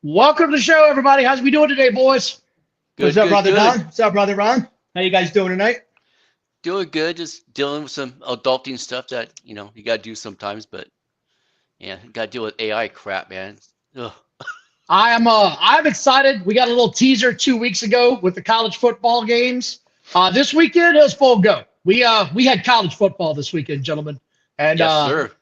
Welcome to the show, everybody. How's we doing today, boys? What's Good, up, good, brother good. Don? What's up, brother Ron? How you guys doing tonight? Doing good. Just dealing with some adulting stuff that you got to do sometimes. But yeah, got to deal with AI crap, man. Ugh. I'm excited. We got a little teaser 2 weeks ago with the college football games. This weekend it was full go. We had college football this weekend, gentlemen, and Yes, sir.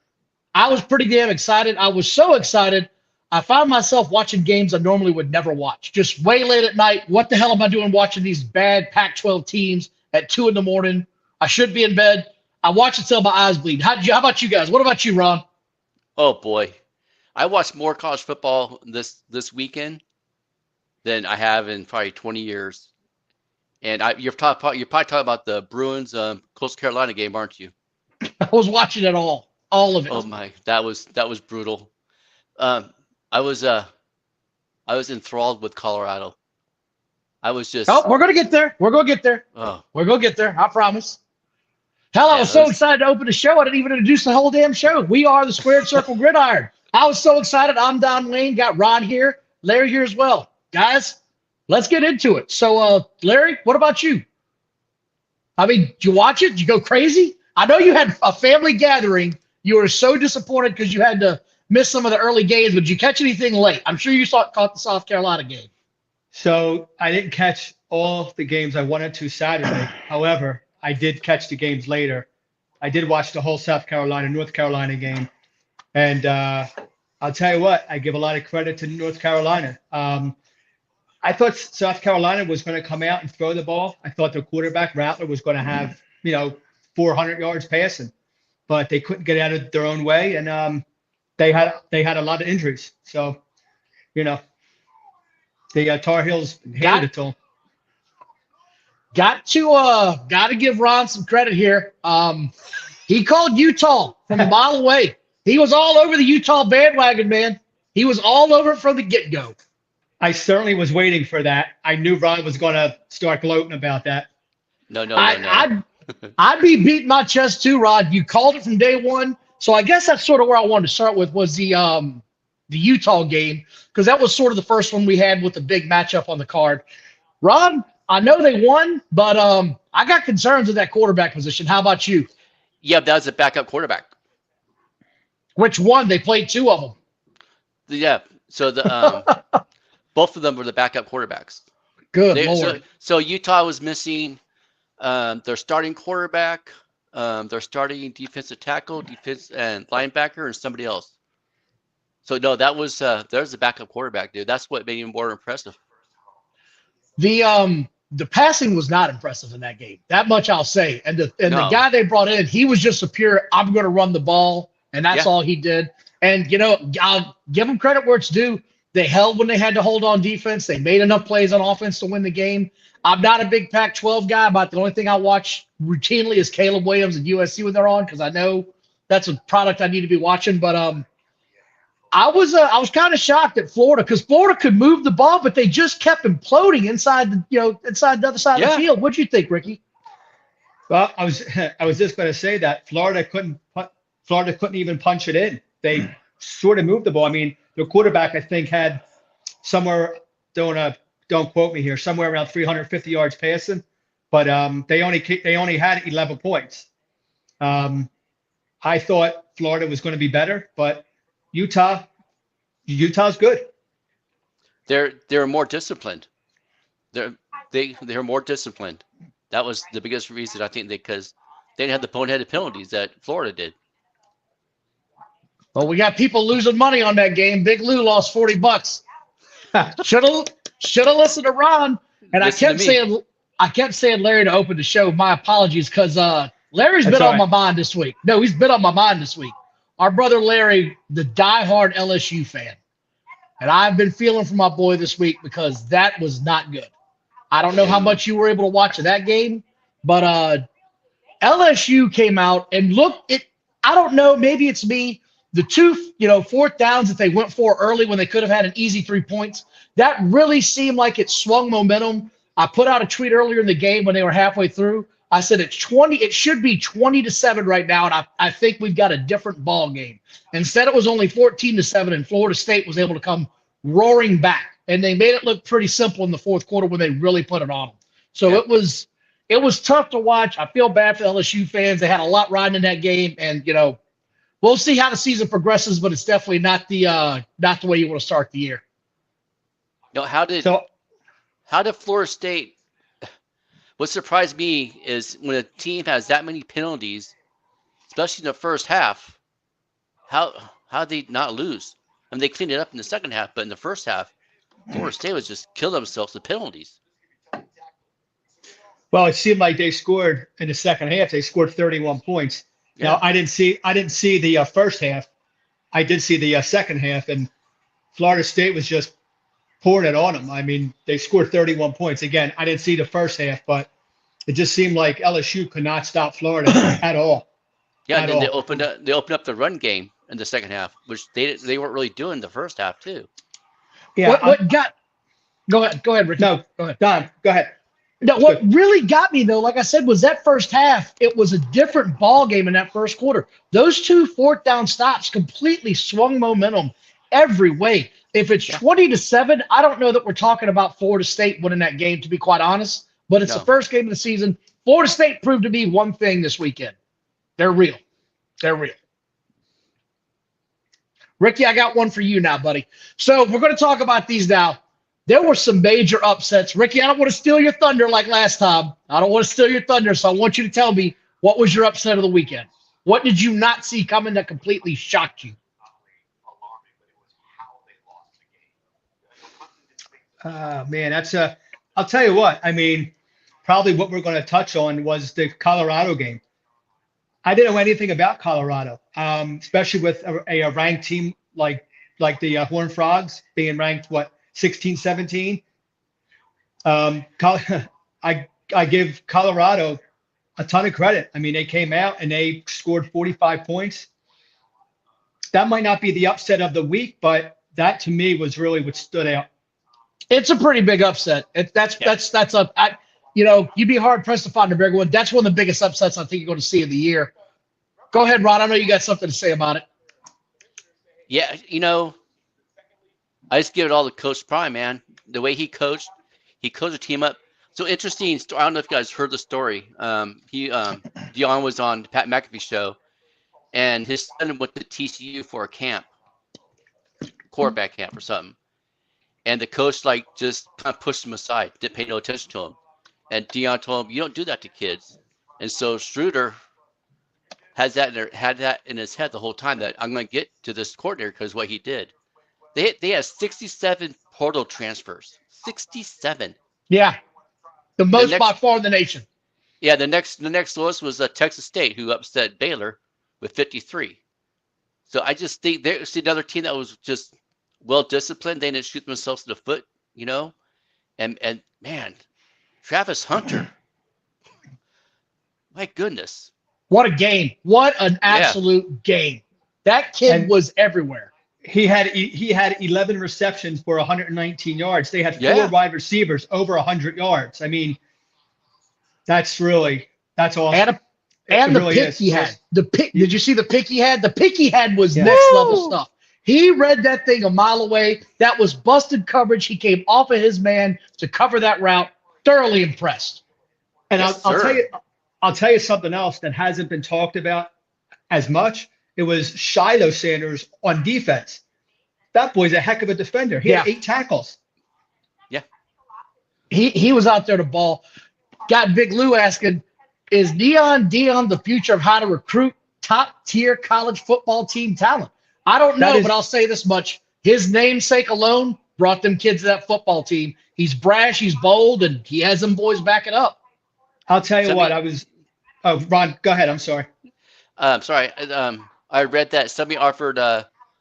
I was pretty damn excited. I was so excited. I found myself watching games I normally would never watch. Just way late at night. What the hell am I doing watching these bad Pac-12 teams at 2 in the morning? I should be in bed. I watched it till my eyes bleed. How about you guys? What about you, Ron? Oh boy, I watched more college football this weekend than I have in probably 20 years. And you're probably talking about the Bruins Coastal Carolina game, aren't you? I was watching it all of it. Oh my, that was brutal. Um, I was uh I was enthralled with Colorado. I was Oh, just we're gonna get there. We're gonna get there. oh We're gonna get there. I promise. Hell, I yeah, was it so was excited to open the show. I didn't even introduce the whole damn show. We are the Squared Circle Gridiron. I was so excited. I'm Don Wayne. Got Ron here, Larry here as well. Guys, let's get into it. So, Larry, what about you? I mean, did you watch it? Did you go crazy? I know you had a family gathering. You were so disappointed because you had to miss some of the early games. But did you catch anything late? I'm sure you caught the South Carolina game. So I didn't catch all the games I wanted to Saturday. However, I did catch the games later. I did watch the whole South Carolina, North Carolina game. And I'll tell you what, I give a lot of credit to North Carolina. I thought South Carolina was going to come out and throw the ball. I thought their quarterback, Rattler, was going to have, 400 yards passing, but they couldn't get out of their own way. And they had a lot of injuries. So, you know, the Tar Heels handed Got it to them. got to give Ron some credit here. He called Utah from a mile away. He was all over the Utah bandwagon, man. He was all over it from the get-go. I certainly was waiting for that. I knew Ron was going to start gloating about that. no, no, no, no. I, I'd be beating my chest too, Rod. You called it from day one. So I guess that's sort of where I wanted to start with was the Utah game, because that was sort of the first one we had with the big matchup on the card. Rod, I know they won, but I got concerns with that quarterback position. How about you? Yeah, that was a backup quarterback. Which one? They played two of them. Yeah, so the both of them were the backup quarterbacks. Good They so Lord. so Utah was missing their starting quarterback, their starting defensive tackle, defense and linebacker, and somebody else. So no, there's the backup quarterback, dude. That's what made him more impressive. The passing was not impressive in that game. That much I'll say. And the No, guy they brought in, he was just a pure, I'm going to run the ball, and that's yeah, all he did. And I'll give them credit where it's due. They held when they had to hold on defense. They made enough plays on offense to win the game. I'm not a big Pac-12 guy, but the only thing I watch routinely is Caleb Williams and USC when they're on, because I know that's a product I need to be watching. But I was kind of shocked at Florida, because Florida could move the ball, but they just kept imploding inside the other side of the yeah. field. What'd you think, Ricky? Well, I was just going to say that Florida couldn't even punch it in. They sort of moved the ball. I mean, their quarterback, I think, had somewhere, don't quote me here, somewhere around 350 yards passing, but they only had 11 points. I thought Florida was going to be better, but Utah's good. They're more disciplined. They're more disciplined. That was the biggest reason I think because they didn't have the boneheaded penalties that Florida did. Well, we got people losing money on that game. Big Lou lost $40. Should have listened to Ron. And Listen to me. I kept saying Larry to open the show. My apologies, because Larry's That's been all on my right. mind this week. No, he's been on my mind this week. Our brother Larry, the diehard LSU fan. And I've been feeling for my boy this week because that was not good. I don't know how much you were able to watch of that game, but LSU came out and looked it. I don't know. Maybe it's me. The two, fourth downs that they went for early when they could have had an easy 3 points, that really seemed like it swung momentum. I put out a tweet earlier in the game when they were halfway through. I said it's 20. It should be 20-7 right now, and I think we've got a different ball game. Instead, it was only 14-7, and Florida State was able to come roaring back, and they made it look pretty simple in the fourth quarter when they really put it on them. So Yeah. it was tough to watch. I feel bad for LSU fans. They had a lot riding in that game, and we'll see how the season progresses, but it's definitely not the way you want to start the year. How did Florida State? What surprised me is when a team has that many penalties, especially in the first half, how they not lose? I mean, they cleaned it up in the second half, but in the first half, Florida State was just killing themselves with penalties. Well, it seemed like they scored in the second half. They scored 31 points. Yeah. Now, I didn't see the first half. I did see the second half, and Florida State was just pouring it on them. I mean, they scored 31 points. Again, I didn't see the first half, but it just seemed like LSU could not stop Florida at all. Yeah, and then they opened up the run game in the second half, which they weren't really doing the first half too. Yeah. Go ahead, Ricky. No, go ahead. Don, go ahead. No, what really got me though, like I said, was that first half. It was a different ball game in that first quarter. Those 2 fourth down stops completely swung momentum every way. If it's 20-7, I don't know that we're talking about Florida State winning that game, to be quite honest. But it's the first game of the season. Florida State proved to be one thing this weekend. They're real. They're real. Ricky, I got one for you now, buddy. So we're going to talk about these now. There were some major upsets. Ricky, I don't want to steal your thunder like last time. I don't want to steal your thunder, so I want you to tell me, what was your upset of the weekend? What did you not see coming that completely shocked you? Man, I'll tell you what. I mean, probably what we're going to touch on was the Colorado game. I didn't know anything about Colorado, especially with a ranked team like the Horned Frogs being ranked, 16, 17. I give Colorado a ton of credit. I mean, they came out and they scored 45 points. That might not be the upset of the week, but that to me was really what stood out. It's a pretty big upset. You'd be hard pressed to find a bigger one. That's one of the biggest upsets I think you're going to see in the year. Go ahead, Ron. I know you got something to say about it. Yeah, I just give it all to Coach Prime, man. The way he coached the team up. So interesting. I don't know if you guys heard the story. Dion was on Pat McAfee's show, and his son went to TCU for a camp, quarterback camp or something. And the coach just kind of pushed him aside, didn't pay no attention to him. And Dion told him, "You don't do that to kids." And so Schroeder had that in his head the whole time, that I'm going to get to this coordinator because what he did. They had 67 portal transfers. 67. Yeah, the most by far in the nation. Yeah, the next lowest was Texas State, who upset Baylor with 53. So I just think there's another team that was just well disciplined. They didn't shoot themselves in the foot, And man, Travis Hunter, my goodness, what a game! What an absolute game! That kid was everywhere. He had 11 receptions for 119 yards. They had 4 wide receivers over 100 yards. I mean, that's awesome. And the really pick he had. Did you see the pick he had? The pick he had was next level stuff. He read that thing a mile away. That was busted coverage. He came off of his man to cover that route. Thoroughly impressed. And I'll tell you something else that hasn't been talked about as much. It was Shiloh Sanders on defense. That boy's a heck of a defender. He had 8 tackles. Yeah. He was out there to ball. Got Big Lou asking, is Dion the future of how to recruit top-tier college football team talent? I don't know, but I'll say this much. His namesake alone brought them kids to that football team. He's brash, he's bold, and he has them boys back it up. I'll tell you what, Ron, go ahead. I'm sorry. Sorry. I read that somebody offered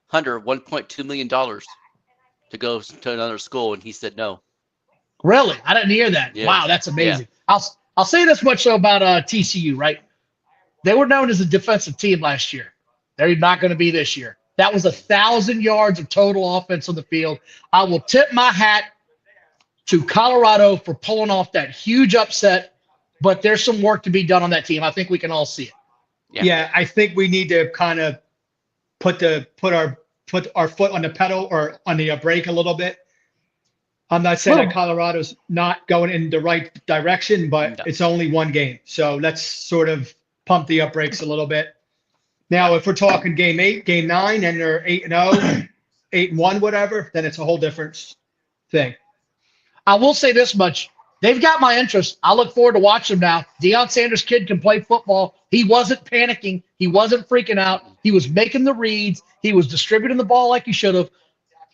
Hunter $1.2 million to go to another school, and he said no. Really? I didn't hear that. Yeah. Wow, that's amazing. Yeah. I'll say this much though about TCU, right? They were known as a defensive team last year. They're not going to be this year. That was 1,000 yards of total offense on the field. I will tip my hat to Colorado for pulling off that huge upset, but there's some work to be done on that team. I think we can all see it. Yeah, I think we need to kind of put our put our foot on the pedal or on the brake a little bit. I'm not saying that Colorado's not going in the right direction, but No. it's only one game. So let's sort of pump the brakes a little bit. Now, if we're talking game 8, game 9, and they're 8-0, 8-1, whatever, then it's a whole different thing. I will say this much. They've got my interest. I look forward to watching them now. Deion Sanders' kid can play football. He wasn't panicking. He wasn't freaking out. He was making the reads. He was distributing the ball like he should have.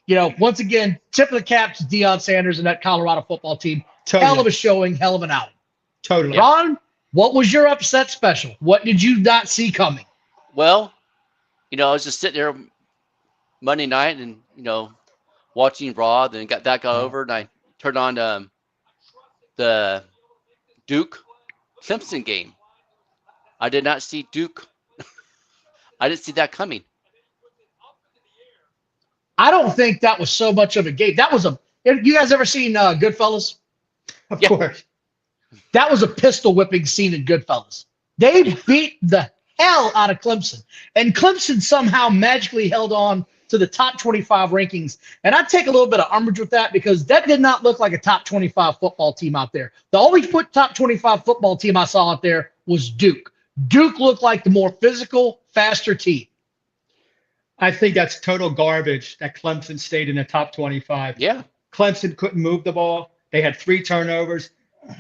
You know, once again, tip of the cap to Deion Sanders and that Colorado football team. Totally. Hell of a showing, hell of an outing. Totally. Ron, what was your upset special? What did you not see coming? Well, you know, I was just sitting there Monday night and, you know, watching Raw, then got over, and I turned on the Duke Clemson game. I did not see Duke. I didn't see that coming. I don't think that was so much of a game. That was you guys ever seen Goodfellas? Of course. That was a pistol whipping scene in Goodfellas. They beat the hell out of Clemson. And Clemson somehow magically held on to the top 25 rankings. And I take a little bit of umbrage with that because that did not look like a top 25 football team out there. The only top 25 football team I saw out there was Duke. Duke looked like the more physical, faster team. I think that's total garbage that Clemson stayed in the top 25. Yeah. Clemson couldn't move the ball. They had 3 turnovers.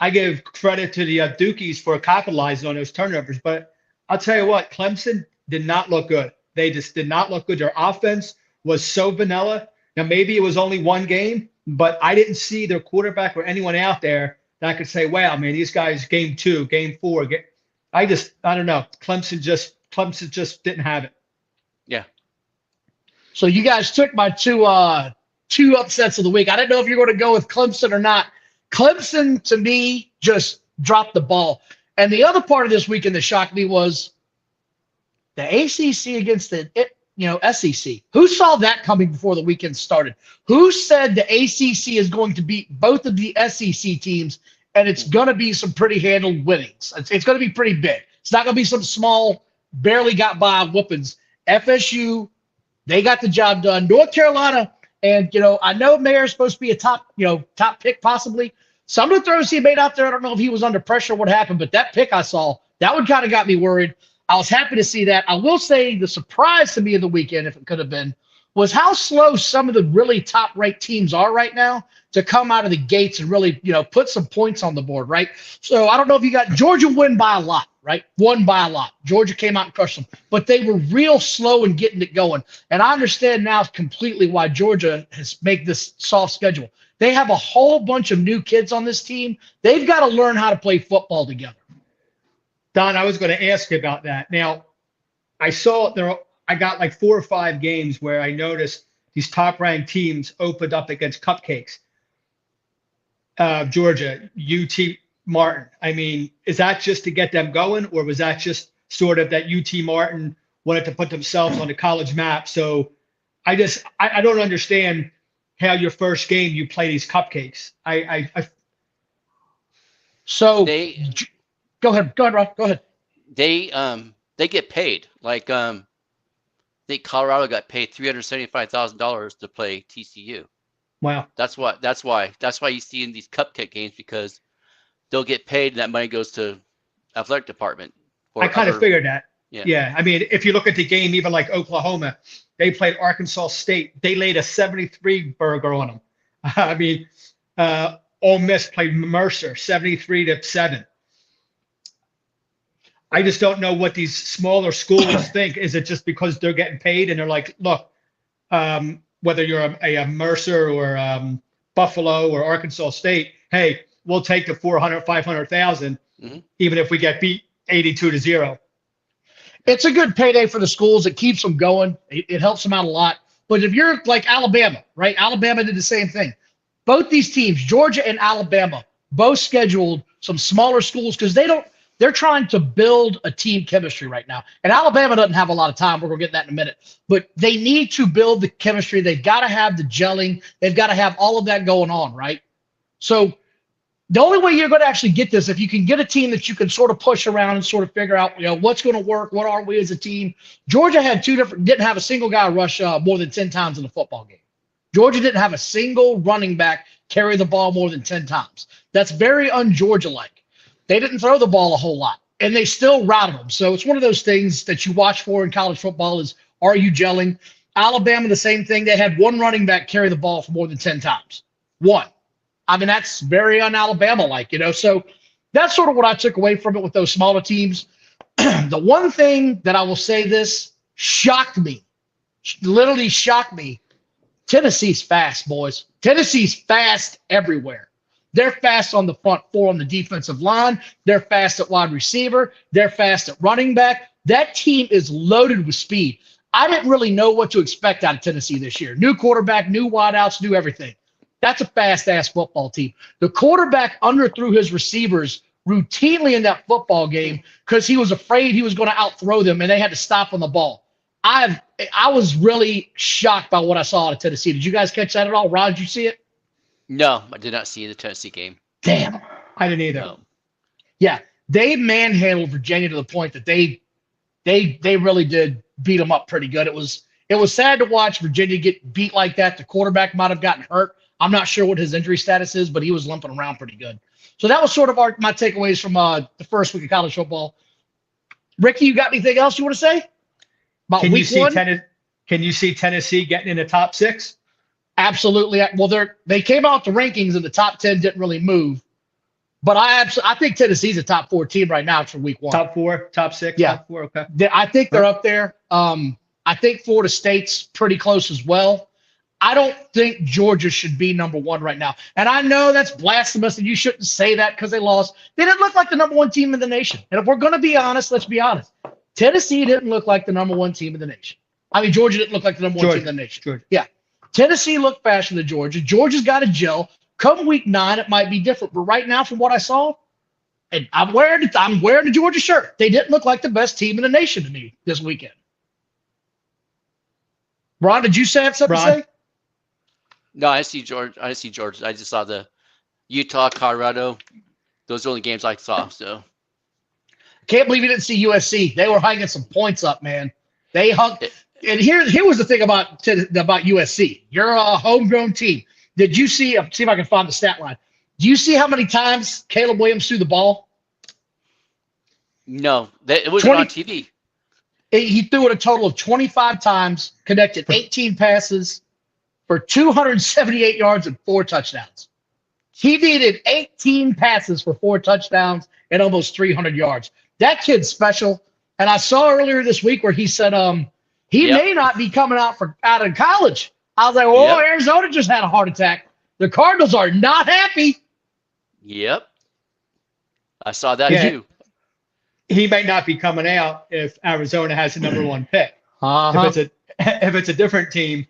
I give credit to the Dukies for capitalizing on those turnovers. But I'll tell you what, Clemson did not look good. They just did not look good. Their offense was so vanilla. Now, maybe it was only one game, but I didn't see their quarterback or anyone out there that could say, wow, man, these guys, game 2, game 4. I don't know. Clemson just didn't have it. Yeah. So you guys took my two upsets of the week. I didn't know if you were going to go with Clemson or not. Clemson, to me, just dropped the ball. And the other part of this weekend that shocked me was the ACC against the SEC. Who saw that coming before the weekend started? Who said the ACC is going to beat both of the SEC teams and it's going to be some pretty handled winnings? It's going to be pretty big. It's not going to be some small, barely got by whoopings. FSU, they got the job done. North Carolina, and, I know Mayer's supposed to be a top pick possibly. Some of the throws he made out there, I don't know if he was under pressure or what happened, but that pick I saw, that one kind of got me worried. I was happy to see that. I will say the surprise to me of the weekend, if it could have been, was how slow some of the really top-ranked teams are right now to come out of the gates and really, put some points on the board, right? So I don't know if you got Georgia win by a lot, right? Won by a lot. Georgia came out and crushed them, but they were real slow in getting it going. And I understand now completely why Georgia has made this soft schedule. They have a whole bunch of new kids on this team. They've got to learn how to play football together. Don, I was going to ask you about that. Now, I saw I got like 4 or 5 games where I noticed these top-ranked teams opened up against cupcakes. Georgia, UT Martin. I mean, is that just to get them going, or was that just sort of that UT Martin wanted to put themselves on the college map? So I don't understand how your first game you play these cupcakes. Go ahead, Rob. Go ahead. They get paid. Like I think Colorado got paid $375,000 to play TCU. Wow. That's why you see in these cupcake games, because they'll get paid and that money goes to athletic department. I kind of figured that. Yeah. I mean, if you look at the game, even like Oklahoma, they played Arkansas State. They laid a 73 burger on them. I mean, Ole Miss played Mercer 73-7. I just don't know what these smaller schools think. Is it just because they're getting paid and they're like, look, whether you're a Mercer or Buffalo or Arkansas State, hey, we'll take the 400, 500,000, even if we get beat 82-0. It's a good payday for the schools. It keeps them going. It helps them out a lot. But if you're like Alabama, right? Alabama did the same thing. Both these teams, Georgia and Alabama, both scheduled some smaller schools because they're trying to build a team chemistry right now. And Alabama doesn't have a lot of time. We're going to get that in a minute. But they need to build the chemistry. They've got to have the gelling. They've got to have all of that going on, right? So The only way you're going to actually get this, if you can get a team that you can sort of push around and sort of figure out, what's going to work, what are we as a team. Georgia had didn't have a single guy rush more than 10 times in the football game. Georgia didn't have a single running back carry the ball more than 10 times. That's very un-Georgia-like. They didn't throw the ball a whole lot, and they still routed them. So it's one of those things that you watch for in college football is, are you gelling? Alabama, the same thing. They had one running back carry the ball for more than 10 times. One. I mean, that's very un-Alabama-like, So that's sort of what I took away from it with those smaller teams. The one thing that I will say this shocked me, literally shocked me. Tennessee's fast, boys. Tennessee's fast everywhere. They're fast on the front four on the defensive line. They're fast at wide receiver. They're fast at running back. That team is loaded with speed. I didn't really know what to expect out of Tennessee this year. New quarterback, new wideouts, new everything. That's a fast-ass football team. The quarterback underthrew his receivers routinely in that football game because he was afraid he was going to outthrow them, and they had to stop on the ball. I was really shocked by what I saw out of Tennessee. Did you guys catch that at all? Rod, did you see it? No, I did not see the Tennessee game. Damn. I didn't either. No. Yeah, they manhandled Virginia to the point that they really did beat them up pretty good. It was sad to watch Virginia get beat like that. The quarterback might have gotten hurt. I'm not sure what his injury status is, but he was limping around pretty good. So that was sort of my takeaways from the first week of college football. Ricky, you got anything else you want to say about Can week you see one? Can you see Tennessee getting in the top 6? Absolutely. Well, they came out the rankings and the top 10 didn't really move. But I think Tennessee's a top 4 team right now for week one. Top 4, top 6, Yeah. top 4, okay. I think they're up there. I think Florida State's pretty close as well. I don't think Georgia should be number 1 right now. And I know that's blasphemous and you shouldn't say that because they lost. They didn't look like the number 1 team in the nation. And if we're going to be honest, let's be honest. Tennessee didn't look like the number 1 team in the nation. I mean, Georgia didn't look like the number 1 team in the nation. Georgia. Yeah. Tennessee looked faster than Georgia. Georgia's got a gel. Come week 9, it might be different. But right now, from what I saw, and I'm wearing the Georgia shirt. They didn't look like the best team in the nation to me this weekend. Ron, did you have something to say? No, I see Georgia. I just saw the Utah, Colorado. Those are the only games I saw. So Can't believe you didn't see USC. They were hanging some points up, man. They hung. And here was the thing about USC. You're a homegrown team. Did you see? See if I can find the stat line. Do you see how many times Caleb Williams threw the ball? No, it wasn't on TV. He threw it a total of 25 times, connected 18 passes for 278 yards and 4 touchdowns. He needed 18 passes for 4 touchdowns and almost 300 yards. That kid's special. And I saw earlier this week where he said he may not be coming out of college. I was like, oh, Arizona just had a heart attack. The Cardinals are not happy. Yep. I saw that too. He might not be coming out if Arizona has the number 1 pick. Uh-huh. If it's a different team,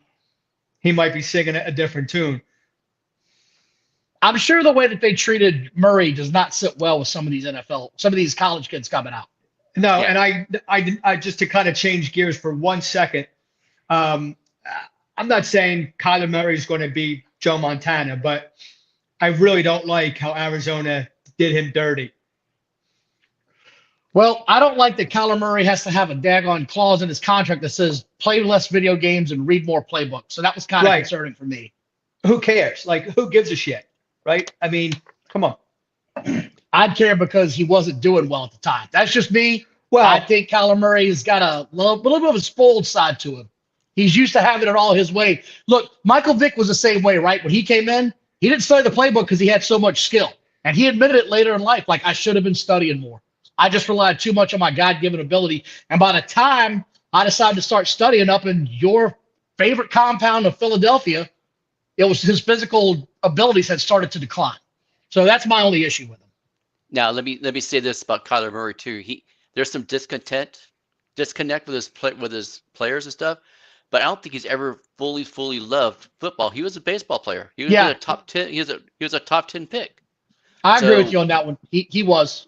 he might be singing a different tune. I'm sure the way that they treated Murray does not sit well with some of these college kids coming out. No, and I just to kind of change gears for 1 second. I'm not saying Kyler Murray is going to be Joe Montana, but I really don't like how Arizona did him dirty. Well, I don't like that Kyler Murray has to have a daggone clause in his contract that says play less video games and read more playbooks. So that was kind of concerning for me. Who cares? Like, who gives a shit, right? I mean, come on. I'd care because he wasn't doing well at the time. That's just me. Well, I think Kyler Murray has got a little bit of a spoiled side to him. He's used to having it all his way. Look, Michael Vick was the same way, right? When he came in, he didn't study the playbook because he had so much skill. And he admitted it later in life, like, I should have been studying more. I just relied too much on my God-given ability. And by the time I decided to start studying up in your favorite compound of Philadelphia, it was his physical abilities had started to decline. So that's my only issue with him. Now, let me say this about Kyler Murray too. There's some disconnect with his players and stuff, but I don't think he's ever fully loved football. He was a baseball player. He was a top 10. He was a top 10 pick. I agree with you on that one. He was.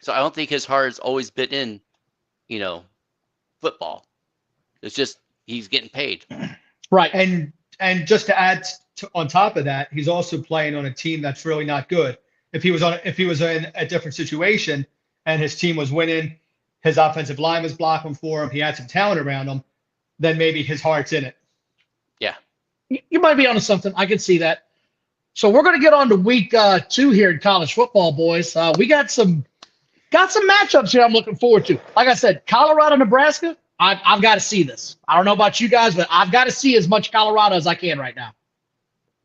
So I don't think his heart has always been in, football. It's just he's getting paid. Right. And just to add on top of that, he's also playing on a team that's really not good. if he was in a different situation and his team was winning, his offensive line was blocking for him, he had some talent around him, then maybe his heart's in it. Yeah. You might be onto something. I can see that. So we're going to get on to week 2 here in college football, boys. We got some matchups here I'm looking forward to. Like I said, Colorado, Nebraska, I've got to see this. I don't know about you guys, but I've got to see as much Colorado as I can right now.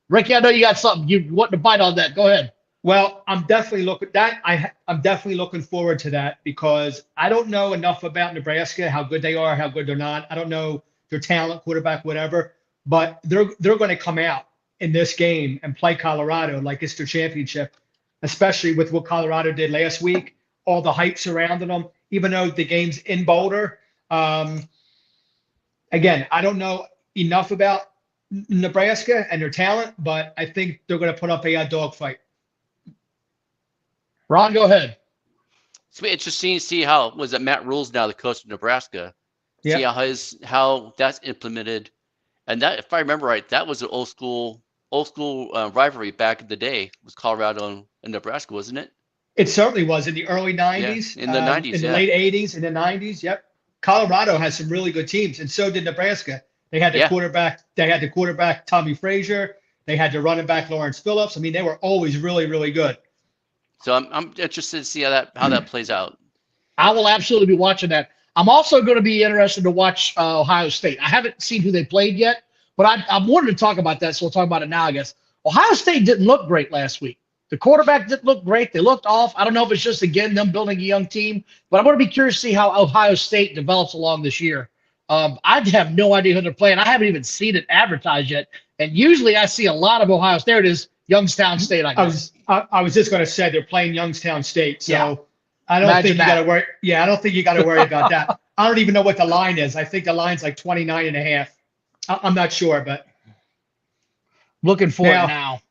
Ricky, I know you got something you want to bite on that. Go ahead. Well, I'm definitely looking forward to that because I don't know enough about Nebraska, how good they are, how good they're not. I don't know their talent, quarterback, whatever, but they're going to come out in this game and play Colorado like it's their championship, especially with what Colorado did last week, all the hype surrounding them, even though the game's in Boulder. Again, I don't know enough about Nebraska and their talent, but I think they're going to put up a dogfight. Ron, go ahead. It's been interesting to see how was it Matt Rule's now the coach of Nebraska. Yep. See how that's implemented, and that, if I remember right, that was an old school rivalry back in the day. Was Colorado and Nebraska, wasn't it? It certainly was in the early 90s. Yeah, in the 90s, in the late 80s, in the 90s. Yep. Colorado has some really good teams, and so did Nebraska. They had the quarterback. They had the quarterback Tommy Frazier. They had the running back Lawrence Phillips. I mean, they were always really, really good. So I'm interested to see how that plays out. I will absolutely be watching that. I'm also going to be interested to watch Ohio State. I haven't seen who they played yet, but I wanted to talk about that, so we'll talk about it now, I guess. Ohio State didn't look great last week. The quarterback didn't look great. They looked off. I don't know if it's just, again, them building a young team, but I'm going to be curious to see how Ohio State develops along this year. I have no idea who they're playing. I haven't even seen it advertised yet. And usually I see a lot of Ohio State. There it is, Youngstown State, I guess. I was just going to say they're playing Youngstown State. So yeah. I don't think you got to worry. Yeah, I don't think you got to worry about that. I don't even know what the line is. I think the line's like 29.5. I'm not sure, but looking for it now.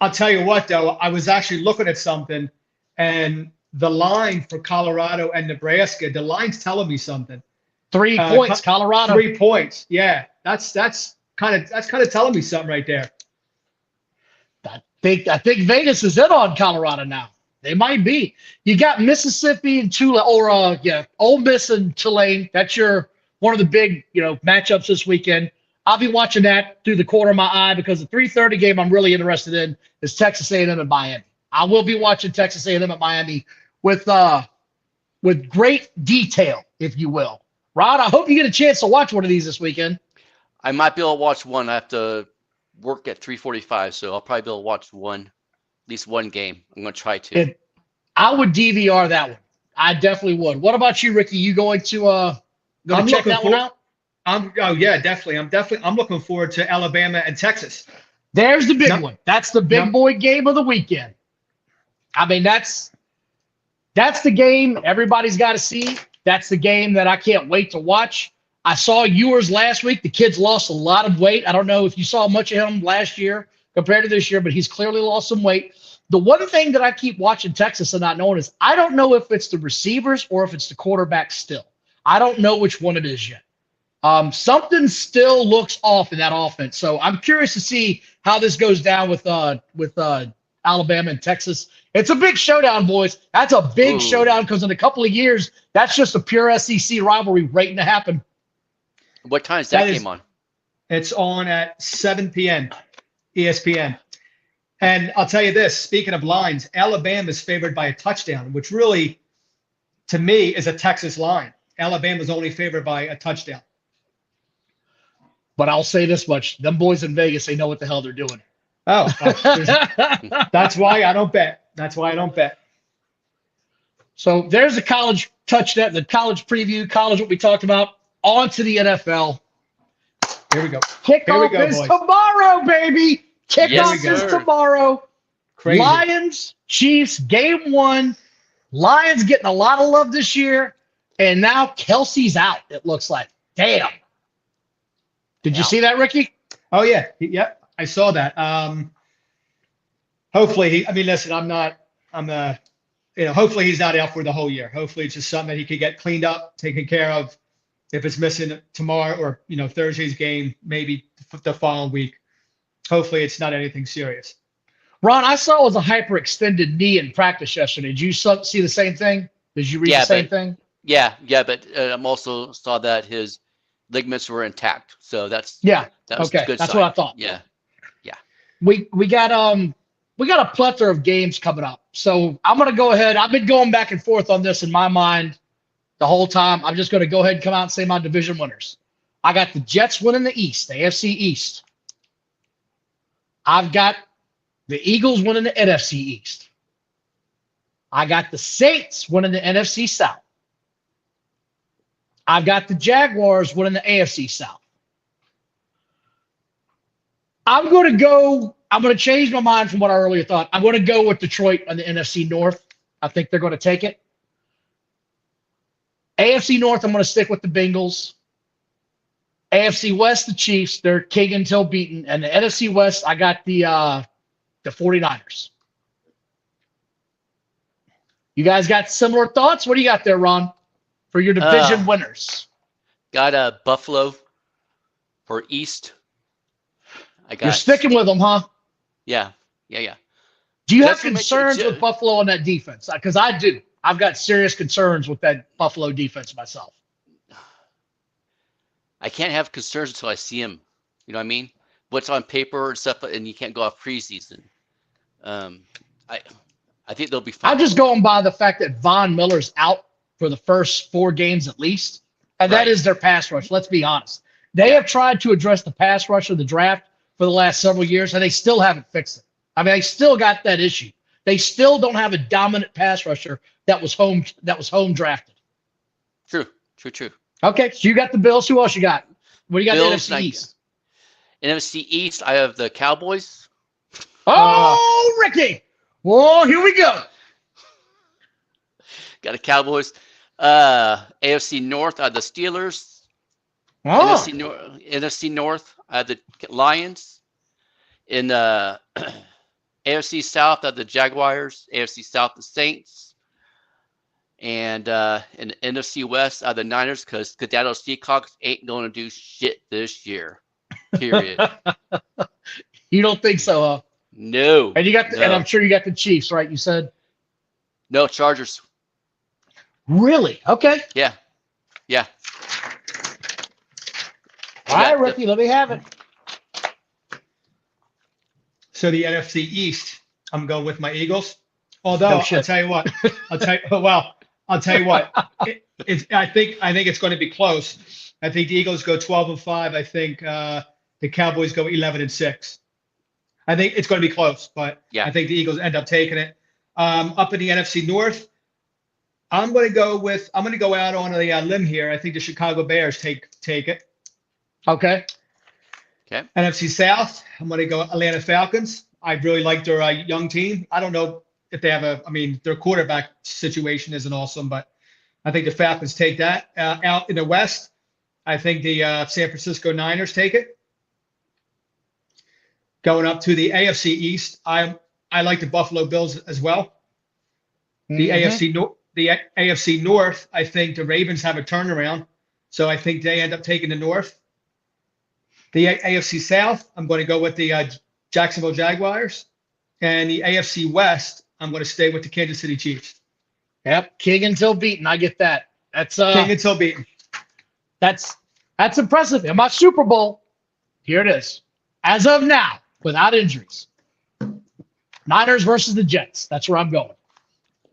I'll tell you what, though, I was actually looking at something, and the line for Colorado and Nebraska, the line's telling me something. 3 points, Colorado. 3 points. Yeah, that's kind of telling me something right there. I think Vegas is in on Colorado now. They might be. You got Mississippi and Tulane, or Ole Miss and Tulane. That's one of the big matchups this weekend. I'll be watching that through the corner of my eye because the 3:30 game I'm really interested in is Texas A&M and Miami. I will be watching Texas A&M at Miami with great detail, if you will. Rod, I hope you get a chance to watch one of these this weekend. I might be able to watch one. I have to work at 3:45, so I'll probably be able to watch at least one game. I'm going to try to. I would DVR that one. I definitely would. What about you, Ricky? You going to check that one out? Yeah, definitely. I'm looking forward to Alabama and Texas. There's the big one. That's the big boy game of the weekend. I mean, that's the game everybody's got to see. That's the game that I can't wait to watch. I saw yours last week. The kid's lost a lot of weight. I don't know if you saw much of him last year compared to this year, but he's clearly lost some weight. The one thing that I keep watching Texas and not knowing is I don't know if it's the receivers or if it's the quarterback still. I don't know which one it is yet. Something still looks off in that offense. So I'm curious to see how this goes down with Alabama and Texas. It's a big showdown, boys. That's a big showdown because in a couple of years, that's just a pure SEC rivalry waiting to happen. What time is that game on? It's on at 7 p.m. ESPN. And I'll tell you this, speaking of lines, Alabama is favored by a touchdown, which really, to me, is a Texas line. Alabama's only favored by a touchdown. But I'll say this much. Them boys in Vegas, they know what the hell they're doing. Oh, that's why I don't bet. That's why I don't bet. So there's the college touchdown, the college preview, college what we talked about. On to the NFL. Here we go. Kickoff is boys. Tomorrow, baby. Kickoff is sir. tomorrow. Crazy. Lions, Chiefs, game 1. Lions getting a lot of love this year. And now Kelsey's out, it looks like. Damn. Did you see that, Ricky? Oh, yeah. Yep. I saw that. Hopefully, listen, hopefully he's not out for the whole year. Hopefully it's just something that he could get cleaned up, taken care of. If it's missing tomorrow or, Thursday's game, maybe the following week. Hopefully it's not anything serious. Ron, I saw it was a hyperextended knee in practice yesterday. Did you see the same thing? Did you read the same thing? Yeah, but I'm also saw that his ligaments were intact. So that was okay. a good That's sign. what I thought. Yeah. We got a plethora of games coming up. So I'm gonna go ahead. I've been going back and forth on this in my mind the whole time. I'm just gonna go ahead and come out and say my division winners. I got the Jets winning the East, the AFC East. I've got the Eagles winning the NFC East. I got the Saints winning the NFC South. I've got the Jaguars winning the AFC South. I'm going to change my mind from what I earlier thought. I'm going to go with Detroit on the NFC North. I think they're going to take it. AFC North, I'm going to stick with the Bengals. AFC West, the Chiefs. They're king until beaten. And the NFC West, I got the 49ers. You guys got similar thoughts? What do you got there, Ron, for your division winners? Got Buffalo for East. You're sticking with them, huh? Yeah. Do you have concerns with Buffalo on that defense? Because I do. I've got serious concerns with that Buffalo defense myself. I can't have concerns until I see him. You know what I mean? What's on paper and stuff, and you can't go off preseason. I think they'll be fine. I'm just going by the fact that Von Miller's out for the first 4 games at least, and that is their pass rush. Let's be honest. They have tried to address the pass rush of the draft for the last several years, and they still haven't fixed it. I mean, they still got that issue. They still don't have a dominant pass rusher that was home drafted. True. Okay, so you got the Bills. Who else you got? What do you got in the NFC East? In NFC East, I have the Cowboys. Oh, Ricky. Oh, here we go. Got the Cowboys. AFC North, I have the Steelers. Oh. NFC North, I have the Lions. In the AFC South, I have the Jaguars. AFC South, the Saints. And in the NFC West, I have the Niners because Seattle Seahawks ain't going to do shit this year. Period. You don't think so, huh? No. And and I'm sure you got the Chiefs, right? You said no, Chargers. Really? Okay. Yeah. All right, Ricky, let me have it. So the NFC East, I'm going with my Eagles. Although I'll tell you what, I think it's going to be close. I think the Eagles go 12-5. I think the Cowboys go 11-6. I think it's going to be close, but I think the Eagles end up taking it. Up in the NFC North, I'm going to go out on a limb here. I think the Chicago Bears take it. Okay. NFC South, I'm going to go Atlanta Falcons. I really like their young team. I don't know if they have their quarterback situation isn't awesome, but I think the Falcons take that. Out in the West, I think the San Francisco Niners take it. Going up to the AFC East, I like the Buffalo Bills as well. The AFC North, I think the Ravens have a turnaround, so I think they end up taking the North. The AFC South, I'm going to go with the Jacksonville Jaguars, and the AFC West, I'm going to stay with the Kansas City Chiefs. Yep, king until beaten. I get that. That's king until beaten. That's impressive. In my Super Bowl, here it is. As of now, without injuries, Niners versus the Jets. That's where I'm going.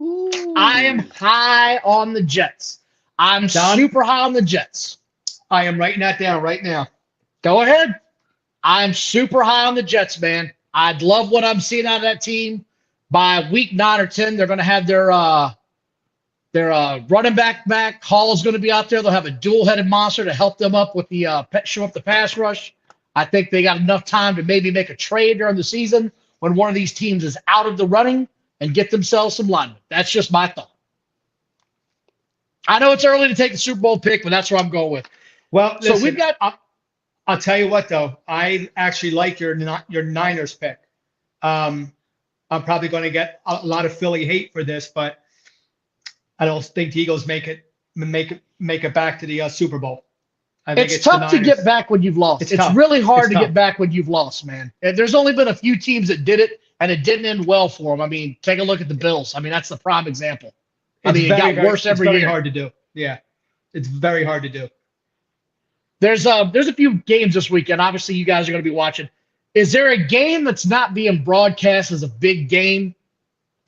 Ooh. I am high on the Jets. I'm super high on the Jets. I am writing that down right now. Go ahead. I'm super high on the Jets, man. I'd love what I'm seeing out of that team. By week 9 or 10, they're going to have their running back. Hall is going to be out there. They'll have a dual-headed monster to help them up with the show up the pass rush. I think they got enough time to maybe make a trade during the season when one of these teams is out of the running and get themselves some linemen. That's just my thought. I know it's early to take the Super Bowl pick, but that's where I'm going with. Well, listen, so we've got. I'll tell you what, though. I actually like your Niners pick. I'm probably going to get a lot of Philly hate for this, but I don't think the Eagles make it back to the Super Bowl. I think it's tough to get back when you've lost. It's really hard to get back when you've lost, man. And there's only been a few teams that did it and it didn't end well for them. I mean, take a look at the Bills. I mean, that's the prime example. I mean, it got worse every year. It's very hard to do. Yeah, it's very hard to do. There's a few games this weekend. Obviously, you guys are going to be watching. Is there a game that's not being broadcast as a big game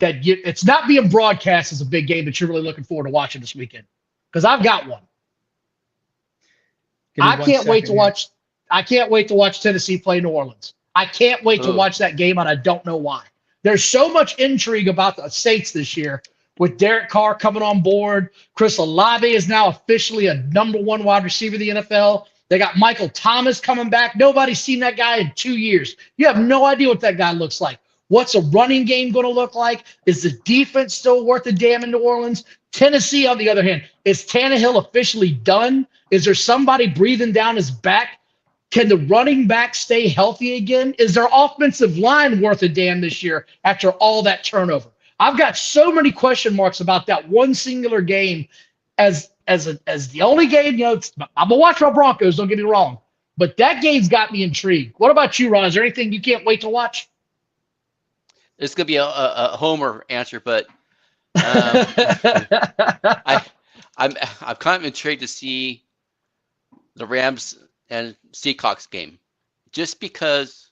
it's not being broadcast as a big game that you're really looking forward to watching this weekend? Because I've got one. I can't wait to watch Tennessee play New Orleans. I can't wait to watch that game, and I don't know why. There's so much intrigue about the Saints this year with Derek Carr coming on board. Chris Olave is now officially a #1 wide receiver in the NFL. They got Michael Thomas coming back. Nobody's seen that guy in 2 years. You have no idea what that guy looks like. What's a running game going to look like? Is the defense still worth a damn in New Orleans? Tennessee, on the other hand, is Tannehill officially done? Is there somebody breathing down his back? Can the running back stay healthy again? Is their offensive line worth a damn this year after all that turnover? I've got so many question marks about that one singular game as the only game, I'm going to watch my Broncos, don't get me wrong. But that game's got me intrigued. What about you, Ron? Is there anything you can't wait to watch? It's going to be a homer answer, but I'm kind of intrigued to see the Rams and Seahawks game, just because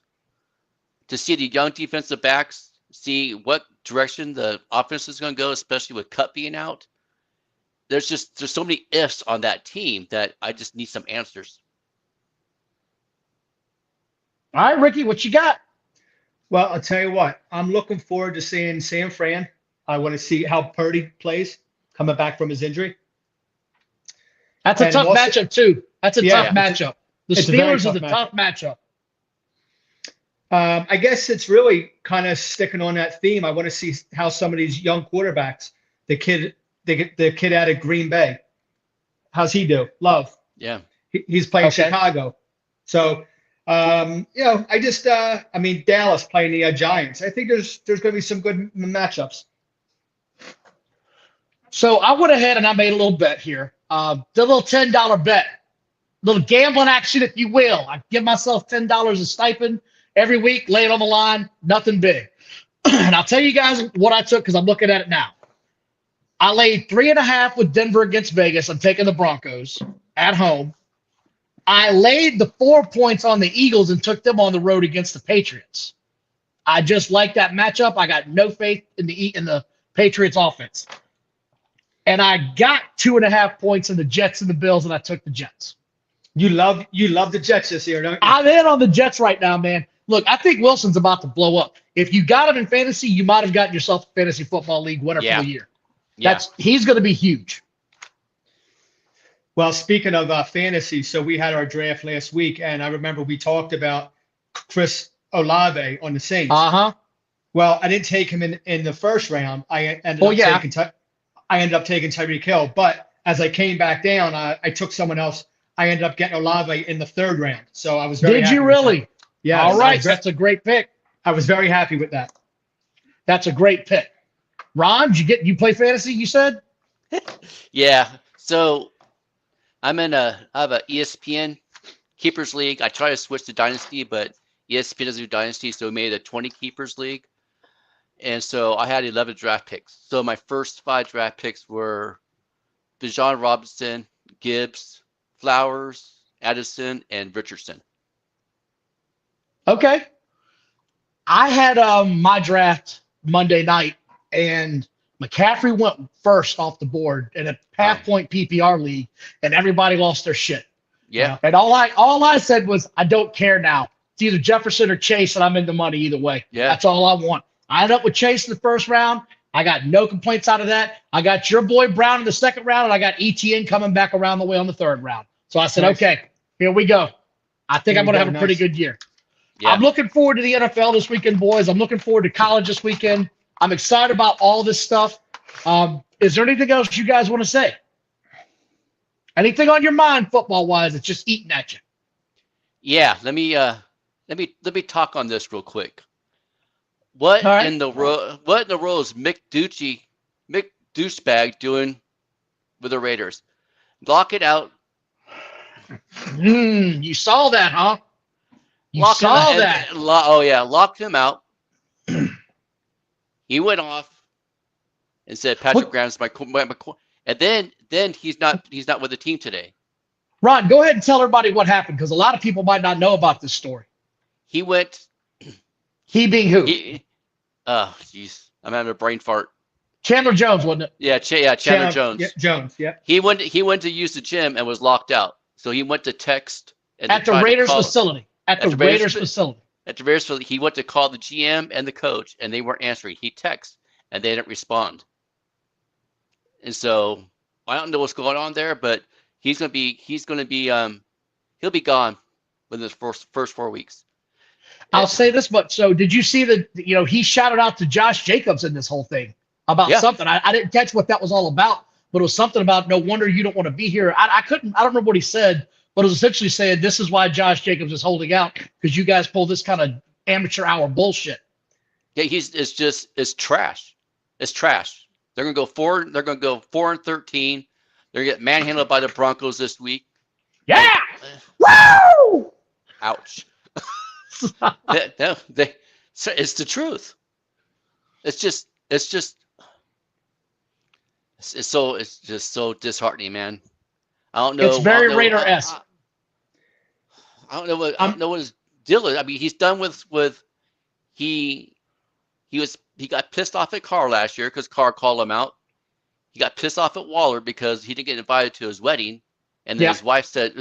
to see the young defensive backs, see what direction the offense is going to go, especially with Cup being out. There's so many ifs on that team that I just need some answers. All right, Ricky, what you got? Well, I'll tell you what. I'm looking forward to seeing San Fran. I want to see how Purdy plays coming back from his injury. That's a tough matchup, too. That's a tough matchup. The Steelers is a tough matchup. I guess it's really kind of sticking on that theme. I want to see how some of these young quarterbacks, the kid out of Green Bay, how's he do? Love. Yeah. He's playing Chicago. So, Dallas playing the Giants. I think there's going to be some good matchups. So I went ahead and I made a little bet here. The little $10 bet, little gambling action, if you will. I give myself $10 a stipend every week, lay it on the line, nothing big. And I'll tell you guys what I took because I'm looking at it now. I laid 3.5 with Denver against Vegas. I'm taking the Broncos at home. I laid the 4 points on the Eagles and took them on the road against the Patriots. I just like that matchup. I got no faith in the Patriots offense. And I got 2.5 points in the Jets and the Bills, and I took the Jets. You love the Jets this year, don't you? I'm in on the Jets right now, man. Look, I think Wilson's about to blow up. If you got him in fantasy, you might have gotten yourself a fantasy football league winner for the year. He's going to be huge. Well, speaking of fantasy, so we had our draft last week, and I remember we talked about Chris Olave on the Saints. Uh-huh. Well, I didn't take him in the first round. I ended up taking Tyreek Hill, but as I came back down, I took someone else. I ended up getting Olave in the third round. So I was very happy. Did you really? Yeah. All right. That's a great pick. I was very happy with that. That's a great pick. Ron, you play fantasy, you said? Yeah. So I have a ESPN Keepers League. I try to switch to Dynasty, but ESPN doesn't do Dynasty, so we made a 20 Keepers League. And so I had 11 draft picks. So my first 5 draft picks were Bijan Robinson, Gibbs, Flowers, Addison, and Richardson. Okay. I had my draft Monday night, and McCaffrey went first off the board in a half-point PPR league, and everybody lost their shit. Yeah. And all I said was, I don't care now. It's either Jefferson or Chase, and I'm in the money either way. Yeah. That's all I want. I ended up with Chase in the first round. I got no complaints out of that. I got your boy Brown in the second round, and I got ETN coming back around the way on the third round. So I said, okay, here we go. I think I'm going to have a pretty good year. Yeah. I'm looking forward to the NFL this weekend, boys. I'm looking forward to college this weekend. I'm excited about all this stuff. Is there anything else you guys want to say? Anything on your mind football-wise that's just eating at you? Yeah, let me talk on this real quick. What in the world is Mick Douchebag doing with the Raiders? Lock it out. You saw that, huh? Locked him out. He went off and said Patrick Graham's my and then he's not with the team today. Ron, go ahead and tell everybody what happened, because a lot of people might not know about this story. He went. He being who? Oh, jeez, I'm having a brain fart. Chandler Jones, wasn't it? Yeah, Chandler Jones. Yeah, Jones. Yeah. He went to use the gym and was locked out. So he went to text at the Raiders facility. At the Raiders facility. At the Raiders facility, he went to call the GM and the coach, and they weren't answering. He texted, and they didn't respond. And so I don't know what's going on there, but he'll be gone within the first 4 weeks. I'll say this much. So did you see he shouted out to Josh Jacobs in this whole thing about something. I didn't catch what that was all about, but it was something about no wonder you don't want to be here. I don't remember what he said, but it was essentially saying this is why Josh Jacobs is holding out, because you guys pull this kind of amateur hour bullshit. Yeah, it's trash. It's trash. They're gonna go 4-13. They're gonna get manhandled by the Broncos this week. Yeah. Woo! Ouch. It's the truth. It's just so disheartening, man. I don't know. It's very Raider-esque. I don't know what his deal is. I mean, he's done with he got pissed off at Carr last year because Carr called him out. He got pissed off at Waller because he didn't get invited to his wedding, and then his wife said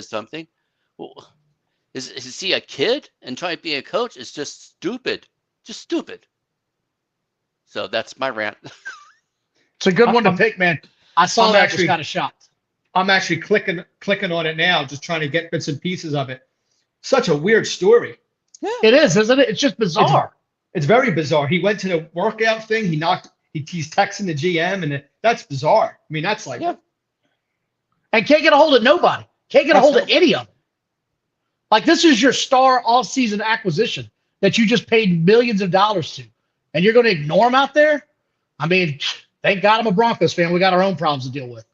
something. Well, is he a kid and trying to be a coach? It's just stupid. Just stupid. So that's my rant. It's a good one to pick, man. I saw that, was kind of shocked. I'm actually clicking on it now, just trying to get bits and pieces of it. Such a weird story. Yeah. It is, isn't it? It's just bizarre. It's very bizarre. He went to the workout thing. He's texting the GM, and that's bizarre. I mean, that's like. Yeah. And can't get a hold of nobody. Can't get a hold of any of them. Like, this is your star off-season acquisition that you just paid millions of dollars to, and you're going to ignore him out there? I mean, thank God I'm a Broncos fan. We got our own problems to deal with.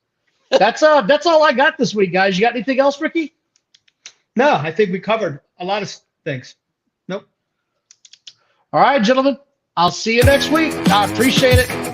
That's all I got this week, guys. You got anything else, Ricky? No, I think we covered a lot of things. Nope. All right, gentlemen. I'll see you next week. I appreciate it.